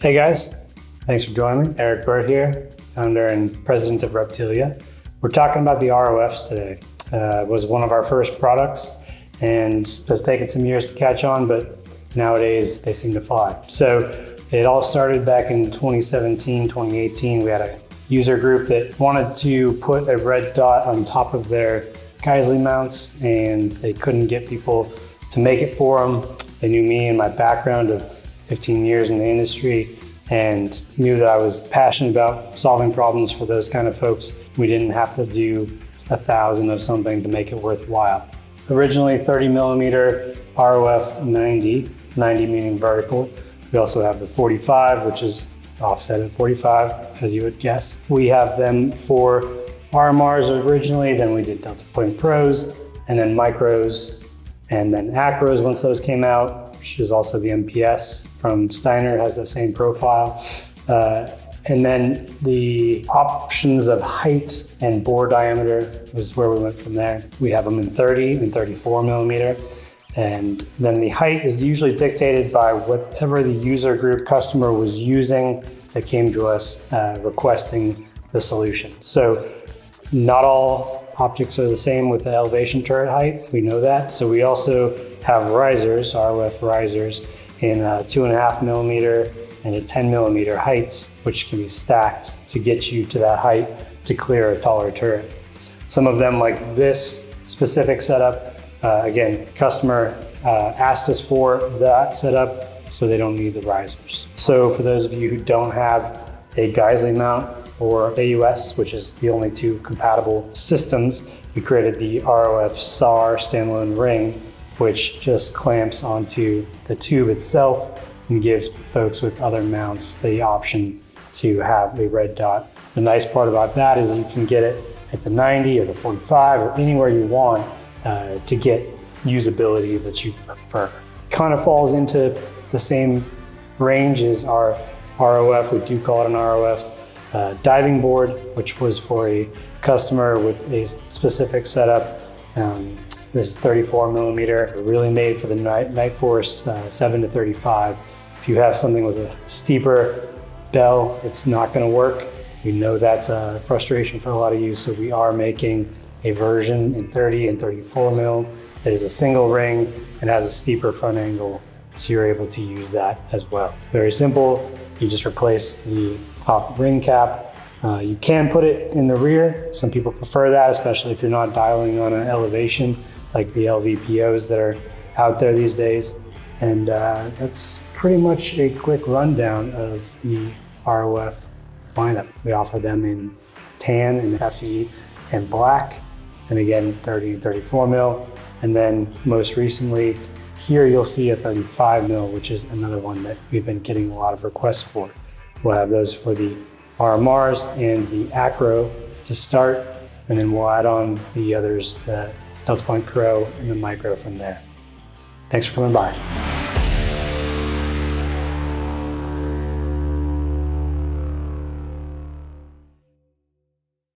Hey guys, thanks for joining me. Eric Burt here, founder and president of Reptilia. We're talking about the ROFs today. It was one of our first products and it's taken some years to catch on, but nowadays they seem to fly. So it all started back in 2017, 2018. We had a user group that wanted to put a red dot on top of their Geissele mounts and they couldn't get people to make it for them. They knew me and my background of 15 years in the industry and knew that I was passionate about solving problems for those kind of folks. We didn't have to do 1,000 of something to make it worthwhile. Originally 30 millimeter ROF 90 meaning vertical. We also have the 45, which is offset at 45, as you would guess. We have them for RMRs originally, then we did Delta Point Pros, and then Micros, and then Acros once those came out, which is also the MPS from Steiner, has the same profile. And then the options of height and bore diameter was where we went from there. We have them in 30 and 34 millimeter. And then the height is usually dictated by whatever the user group customer was using that came to us requesting the solution. So not all optics are the same with the elevation turret height, we know that. So we also have risers, ROF risers, in 2.5 millimeter and a 10 millimeter heights, which can be stacked to get you to that height to clear a taller turret. Some of them, like this specific setup, again, customer asked us for that setup, so they don't need the risers. So for those of you who don't have a Geissele mount or AUS, which is the only two compatible systems, we created the ROF SAR standalone ring, which just clamps onto the tube itself and gives folks with other mounts the option to have a red dot. The nice part about that is you can get it at the 90 or the 45 or anywhere you want to get usability that you prefer. Kind of falls into the same range as our ROF, we do call it an ROF diving board, which was for a customer with a specific setup. This is 34 millimeter, really made for the Nightforce 7 to 35. If you have something with a steeper bell, it's not going to work. We know that's a frustration for a lot of you, so we are making a version in 30 and 34 mil that is a single ring and has a steeper front angle, so you're able to use that as well. It's very simple. You just replace the top ring cap. You can put it in the rear. Some people prefer that, especially if you're not dialing on an elevation like the LVPOs that are out there these days. And that's pretty much a quick rundown of the ROF lineup. We offer them in tan and FTE and black, and again 30 and 34 mil. And then most recently here you'll see a 35 mil, which is another one that we've been getting a lot of requests for. We'll have those for the RMRs and the Acro to start, and then we'll add on the others, the Delta Point Pro and the Micro from there. Thanks for coming by.